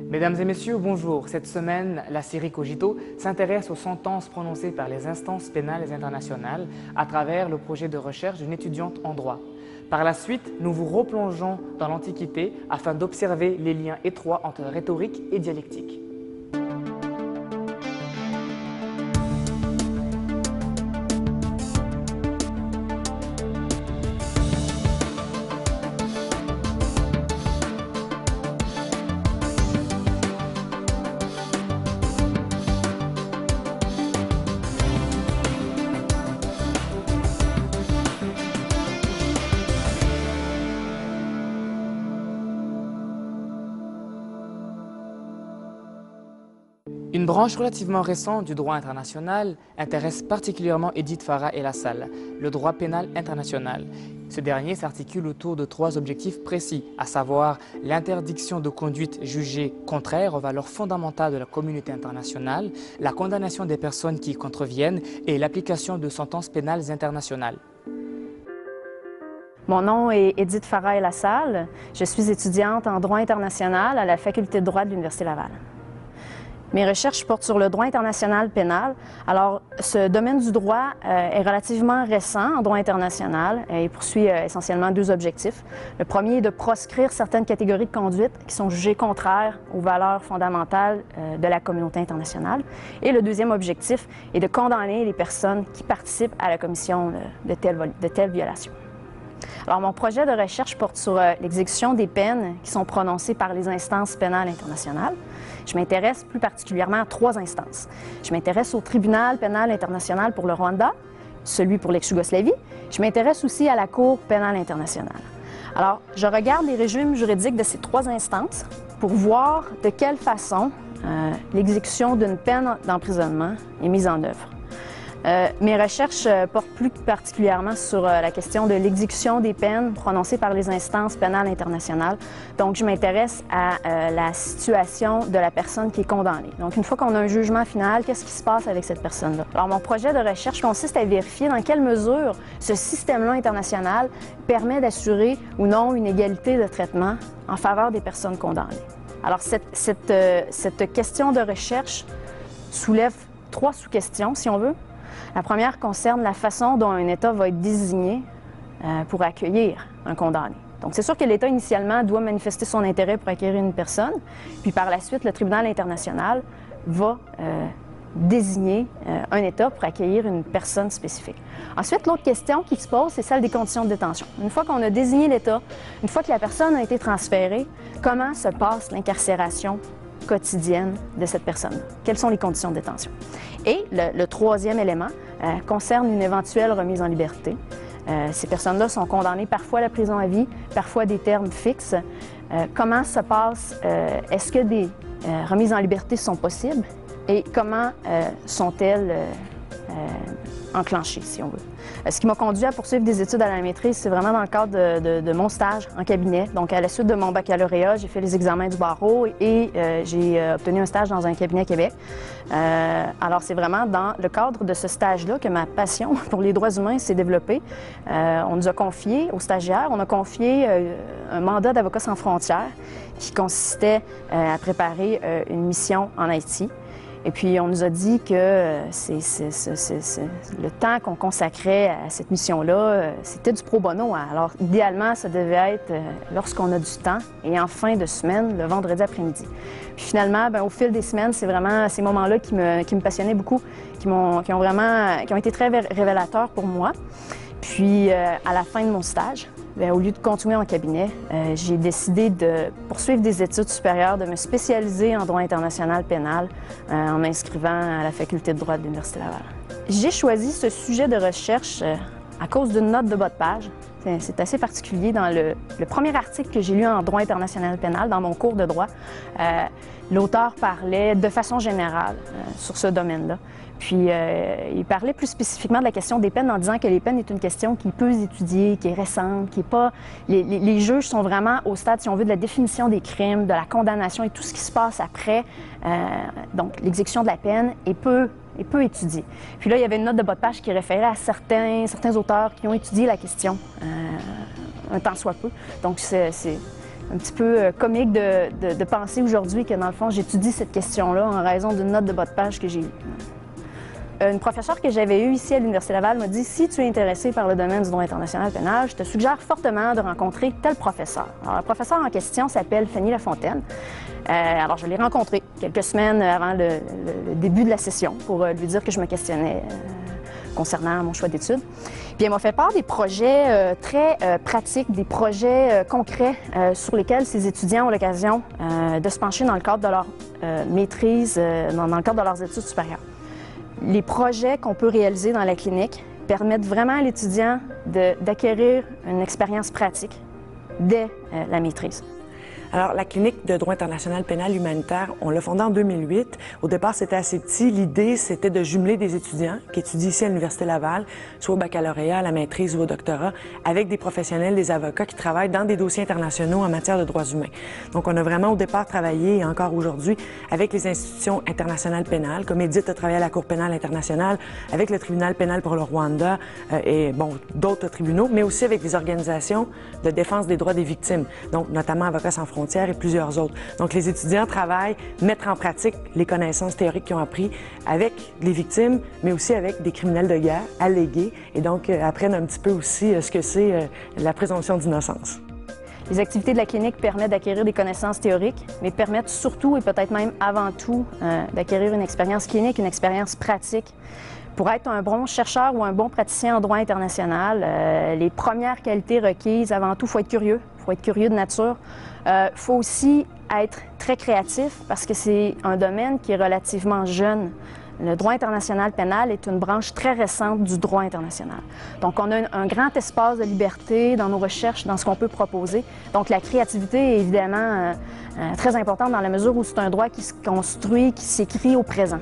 Mesdames et messieurs, bonjour. Cette semaine, la série Cogito s'intéresse aux sentences prononcées par les instances pénales internationales à travers le projet de recherche d'une étudiante en droit. Par la suite, nous vous replongeons dans l'Antiquité afin d'observer les liens étroits entre rhétorique et dialectique. Une branche relativement récente du droit international intéresse particulièrement Edith Farah et Lassalle, le droit pénal international. Ce dernier s'articule autour de trois objectifs précis, à savoir l'interdiction de conduite jugée contraire aux valeurs fondamentales de la communauté internationale, la condamnation des personnes qui y contreviennent et l'application de sentences pénales internationales. Mon nom est Edith Farah et Lassalle. Je suis étudiante en droit international à la Faculté de droit de l'Université Laval. Mes recherches portent sur le droit international pénal. Alors, ce domaine du droit est relativement récent en droit international et poursuit essentiellement deux objectifs. Le premier est de proscrire certaines catégories de conduite qui sont jugées contraires aux valeurs fondamentales de la communauté internationale. Et le deuxième objectif est de condamner les personnes qui participent à la commission de telles violations. Alors, mon projet de recherche porte sur l'exécution des peines qui sont prononcées par les instances pénales internationales. Je m'intéresse plus particulièrement à trois instances. Je m'intéresse au tribunal pénal international pour le Rwanda, celui pour l'ex-Yougoslavie. Je m'intéresse aussi à la Cour pénale internationale. Alors, je regarde les régimes juridiques de ces trois instances pour voir de quelle façon l'exécution d'une peine d'emprisonnement est mise en œuvre. Mes recherches portent plus particulièrement sur la question de l'exécution des peines prononcées par les instances pénales internationales. Donc, je m'intéresse à la situation de la personne qui est condamnée. Donc, une fois qu'on a un jugement final, qu'est-ce qui se passe avec cette personne-là? Alors, mon projet de recherche consiste à vérifier dans quelle mesure ce système-là international permet d'assurer ou non une égalité de traitement en faveur des personnes condamnées. Alors, cette question de recherche soulève trois sous-questions, si on veut. La première concerne la façon dont un État va être désigné pour accueillir un condamné. Donc, c'est sûr que l'État, initialement, doit manifester son intérêt pour accueillir une personne, puis par la suite, le tribunal international va désigner un État pour accueillir une personne spécifique. Ensuite, l'autre question qui se pose, c'est celle des conditions de détention. Une fois qu'on a désigné l'État, une fois que la personne a été transférée, comment se passe l'incarcération quotidienne de cette personne? Quelles sont les conditions de détention? Et le troisième élément concerne une éventuelle remise en liberté. Ces personnes-là sont condamnées parfois à la prison à vie, parfois à des termes fixes. Comment se passe? Est-ce que des remises en liberté sont possibles? Et comment sont-elles enclenchées, si on veut? Ce qui m'a conduit à poursuivre des études à la maîtrise, c'est vraiment dans le cadre de mon stage en cabinet. Donc, à la suite de mon baccalauréat, j'ai fait les examens du barreau et j'ai obtenu un stage dans un cabinet à Québec. Alors, c'est vraiment dans le cadre de ce stage-là que ma passion pour les droits humains s'est développée. On nous a confié, aux stagiaires, on a confié un mandat d'Avocats sans frontières qui consistait à préparer une mission en Haïti. Et puis, on nous a dit que le temps qu'on consacrait à cette mission-là, c'était du pro bono. Alors, idéalement, ça devait être lorsqu'on a du temps et en fin de semaine, le vendredi après-midi. Puis finalement, au fil des semaines, c'est vraiment ces moments-là qui me passionnaient beaucoup, qui ont été très révélateurs pour moi. Puis, à la fin de mon stage, au lieu de continuer en cabinet, j'ai décidé de poursuivre des études supérieures, de me spécialiser en droit international pénal en m'inscrivant à la Faculté de droit de l'Université Laval. J'ai choisi ce sujet de recherche à cause d'une note de bas de page. C'est assez particulier. Dans le premier article que j'ai lu en droit international pénal, dans mon cours de droit, l'auteur parlait de façon générale sur ce domaine-là. Puis, il parlait plus spécifiquement de la question des peines en disant que les peines est une question qui peut étudier, qui est récente, qui est pas... Les juges sont vraiment au stade, si on veut, de la définition des crimes, de la condamnation et tout ce qui se passe après, donc l'exécution de la peine, est peu étudié. Puis là, il y avait une note de bas de page qui référait à certains auteurs qui ont étudié la question un tant soit peu. Donc, un petit peu comique de penser aujourd'hui que, dans le fond, j'étudie cette question-là en raison d'une note de bas de page que j'ai eue. Une professeure que j'avais eue ici à l'Université Laval m'a dit « Si tu es intéressé par le domaine du droit international pénal, je te suggère fortement de rencontrer tel professeur. » Alors, la professeure en question s'appelle Fanny Lafontaine. Alors, je l'ai rencontrée quelques semaines avant le début de la session pour lui dire que je me questionnais concernant mon choix d'études. Puis elle m'a fait part des projets très pratiques, des projets concrets sur lesquels ces étudiants ont l'occasion de se pencher dans le cadre de leur maîtrise, dans le cadre de leurs études supérieures. Les projets qu'on peut réaliser dans la clinique permettent vraiment à l'étudiant d'acquérir une expérience pratique dès la maîtrise. Alors, la clinique de droit international pénal humanitaire, on l'a fondée en 2008. Au départ, c'était assez petit. L'idée, c'était de jumeler des étudiants qui étudient ici à l'Université Laval, soit au baccalauréat, à la maîtrise ou au doctorat, avec des professionnels, des avocats qui travaillent dans des dossiers internationaux en matière de droits humains. Donc, on a vraiment au départ travaillé, et encore aujourd'hui, avec les institutions internationales pénales, comme Edith a travaillé à la Cour pénale internationale, avec le tribunal pénal pour le Rwanda et, bon, d'autres tribunaux, mais aussi avec des organisations de défense des droits des victimes, donc notamment Avocats sans frontières et plusieurs autres. Donc, les étudiants travaillent, mettre en pratique les connaissances théoriques qu'ils ont appris avec les victimes, mais aussi avec des criminels de guerre allégués, et donc apprennent un petit peu aussi ce que c'est la présomption d'innocence. Les activités de la clinique permettent d'acquérir des connaissances théoriques, mais permettent surtout et peut-être même avant tout d'acquérir une expérience clinique, une expérience pratique. Pour être un bon chercheur ou un bon praticien en droit international, les premières qualités requises, avant tout, il faut être curieux. Il faut être curieux de nature. Il faut aussi être très créatif parce que c'est un domaine qui est relativement jeune. Le droit international pénal est une branche très récente du droit international. Donc, on a un grand espace de liberté dans nos recherches, dans ce qu'on peut proposer. Donc, la créativité est évidemment très importante dans la mesure où c'est un droit qui se construit, qui s'écrit au présent.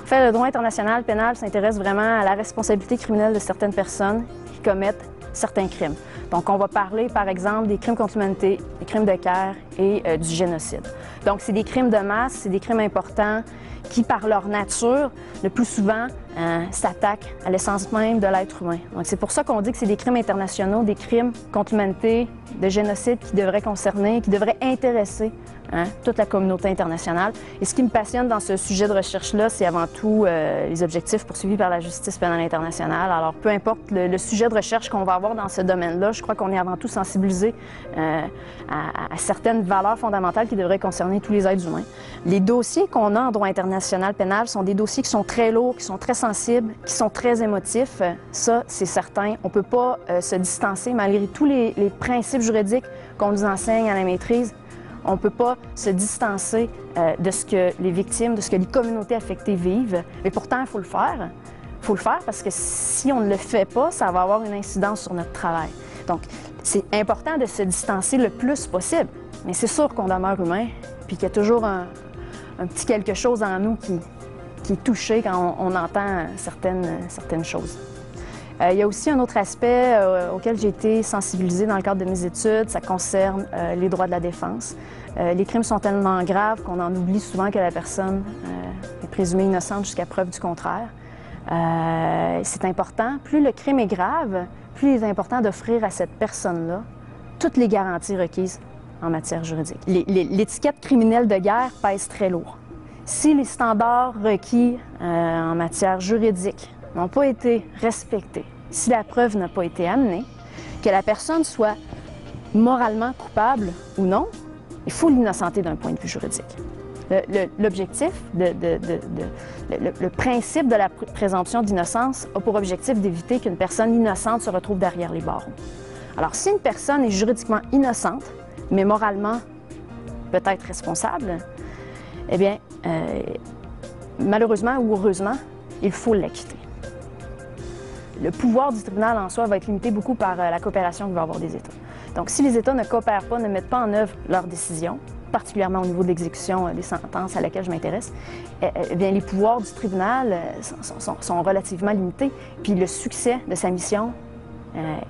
En fait, le droit international pénal s'intéresse vraiment à la responsabilité criminelle de certaines personnes qui commettent certains crimes. Donc, on va parler, par exemple, des crimes contre l'humanité, des crimes de guerre et du génocide. Donc, c'est des crimes de masse, c'est des crimes importants qui, par leur nature, le plus souvent, s'attaquent à l'essence même de l'être humain. Donc, c'est pour ça qu'on dit que c'est des crimes internationaux, des crimes contre l'humanité, de génocide qui devraient concerner, qui devraient intéresser toute la communauté internationale. Et ce qui me passionne dans ce sujet de recherche-là, c'est avant tout les objectifs poursuivis par la justice pénale internationale. Alors, peu importe le sujet de recherche qu'on va avoir dans ce domaine-là, je crois qu'on est avant tout sensibilisé à certaines valeurs fondamentales qui devraient concerner tous les êtres humains. Les dossiers qu'on a en droit international pénal sont des dossiers qui sont très lourds, qui sont très sensibles, qui sont très émotifs. Ça, c'est certain. On ne peut pas se distancer, malgré tous les principes juridiques qu'on nous enseigne à la maîtrise. On ne peut pas se distancer de ce que les victimes, de ce que les communautés affectées vivent. Mais pourtant, il faut le faire. Il faut le faire parce que si on ne le fait pas, ça va avoir une incidence sur notre travail. Donc, c'est important de se distancer le plus possible. Mais c'est sûr qu'on demeure humain, puis qu'il y a toujours un petit quelque chose en nous qui est touché quand on entend certaines choses. Il y a aussi un autre aspect auquel j'ai été sensibilisée dans le cadre de mes études, ça concerne les droits de la défense. Les crimes sont tellement graves qu'on en oublie souvent que la personne est présumée innocente jusqu'à preuve du contraire. C'est important. Plus le crime est grave, plus il est important d'offrir à cette personne-là toutes les garanties requises en matière juridique. L'étiquette criminelle de guerre pèse très lourd. Si les standards requis en matière juridique n'ont pas été respectés, si la preuve n'a pas été amenée, que la personne soit moralement coupable ou non, il faut l'innocenter d'un point de vue juridique. L'objectif, le principe de la présomption d'innocence a pour objectif d'éviter qu'une personne innocente se retrouve derrière les barreaux. Alors, si une personne est juridiquement innocente, mais moralement peut-être responsable, eh bien, malheureusement ou heureusement, il faut l'acquitter. Le pouvoir du tribunal en soi va être limité beaucoup par la coopération qu'il va y avoir des États. Donc, si les États ne coopèrent pas, ne mettent pas en œuvre leurs décisions, particulièrement au niveau de l'exécution des sentences à laquelle je m'intéresse, eh bien, les pouvoirs du tribunal sont relativement limités, puis le succès de sa mission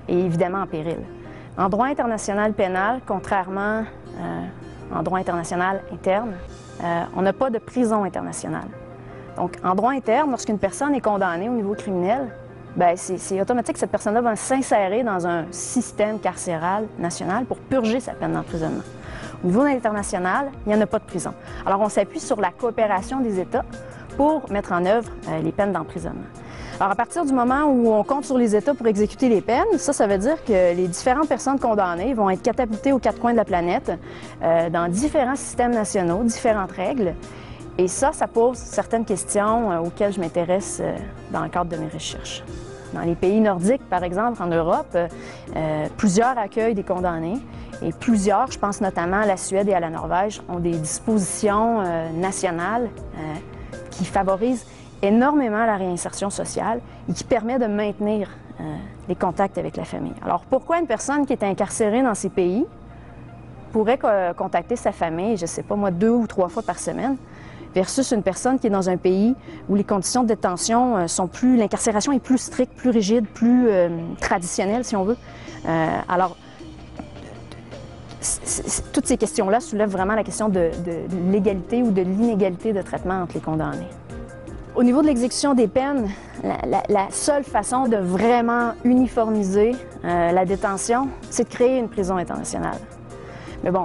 est évidemment en péril. En droit international pénal, contrairement en droit international interne, on n'a pas de prison internationale. Donc, en droit interne, lorsqu'une personne est condamnée au niveau criminel, bien, c'est automatique que cette personne-là va s'insérer dans un système carcéral national pour purger sa peine d'emprisonnement. Au niveau international, il n'y en a pas de prison. Alors, on s'appuie sur la coopération des États pour mettre en œuvre les peines d'emprisonnement. Alors, à partir du moment où on compte sur les États pour exécuter les peines, ça veut dire que les différentes personnes condamnées vont être catapultées aux quatre coins de la planète dans différents systèmes nationaux, différentes règles. Et ça pose certaines questions auxquelles je m'intéresse dans le cadre de mes recherches. Dans les pays nordiques, par exemple, en Europe, plusieurs accueillent des condamnés et plusieurs, je pense notamment à la Suède et à la Norvège, ont des dispositions nationales qui favorisent énormément la réinsertion sociale et qui permet de maintenir les contacts avec la famille. Alors, pourquoi une personne qui est incarcérée dans ces pays pourrait contacter sa famille, je ne sais pas moi, 2 ou 3 fois par semaine, versus une personne qui est dans un pays où les conditions de détention sont plus... L'incarcération est plus stricte, plus rigide, plus traditionnelle, si on veut. Alors, toutes ces questions-là soulèvent vraiment la question de l'égalité ou de l'inégalité de traitement entre les condamnés. Au niveau de l'exécution des peines, la seule façon de vraiment uniformiser la détention, c'est de créer une prison internationale. Mais bon,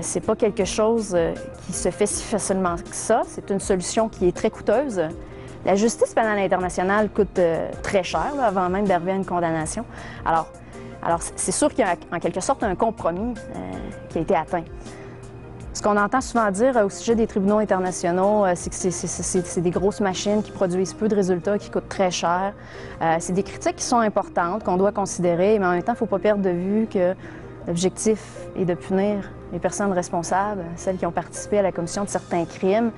c'est pas quelque chose qui se fait si facilement que ça. C'est une solution qui est très coûteuse. La justice pénale internationale coûte très cher là, avant même d'arriver à une condamnation. Alors c'est sûr qu'il y a en quelque sorte un compromis qui a été atteint. Ce qu'on entend souvent dire au sujet des tribunaux internationaux, c'est que c'est des grosses machines qui produisent peu de résultats, qui coûtent très cher. C'est des critiques qui sont importantes, qu'on doit considérer, mais en même temps, il ne faut pas perdre de vue que l'objectif est de punir les personnes responsables, celles qui ont participé à la commission de certains crimes.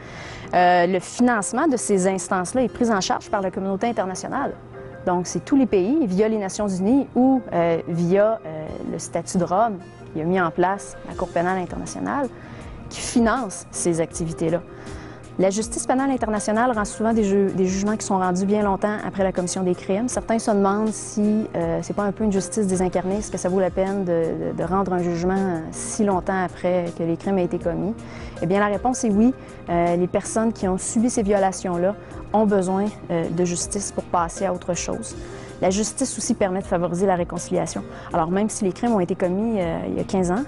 Le financement de ces instances-là est pris en charge par la communauté internationale. Donc, c'est tous les pays, via les Nations unies ou via le statut de Rome, qui a mis en place la Cour pénale internationale, qui financent ces activités-là. La justice pénale internationale rend souvent des jugements qui sont rendus bien longtemps après la commission des crimes. Certains se demandent si c'est pas un peu une justice désincarnée, est-ce que ça vaut la peine de rendre un jugement si longtemps après que les crimes aient été commis? Eh bien, la réponse est oui. Les personnes qui ont subi ces violations-là ont besoin de justice pour passer à autre chose. La justice aussi permet de favoriser la réconciliation. Alors, même si les crimes ont été commis il y a 15 ans,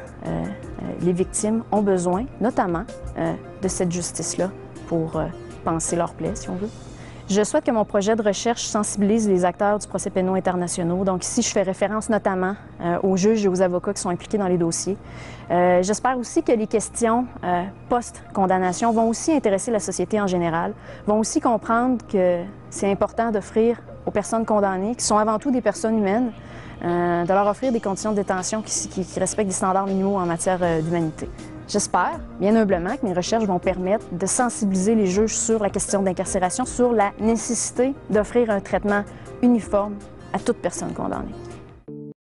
les victimes ont besoin, notamment, de cette justice-là pour panser leurs plaies, si on veut. Je souhaite que mon projet de recherche sensibilise les acteurs du procès pénal internationaux. Donc ici, je fais référence notamment aux juges et aux avocats qui sont impliqués dans les dossiers. J'espère aussi que les questions post-condamnation vont aussi intéresser la société en général, vont aussi comprendre que c'est important d'offrir aux personnes condamnées, qui sont avant tout des personnes humaines, de leur offrir des conditions de détention qui respectent des standards minimaux en matière d'humanité. J'espère, bien humblement, que mes recherches vont permettre de sensibiliser les juges sur la question d'incarcération, sur la nécessité d'offrir un traitement uniforme à toute personne condamnée.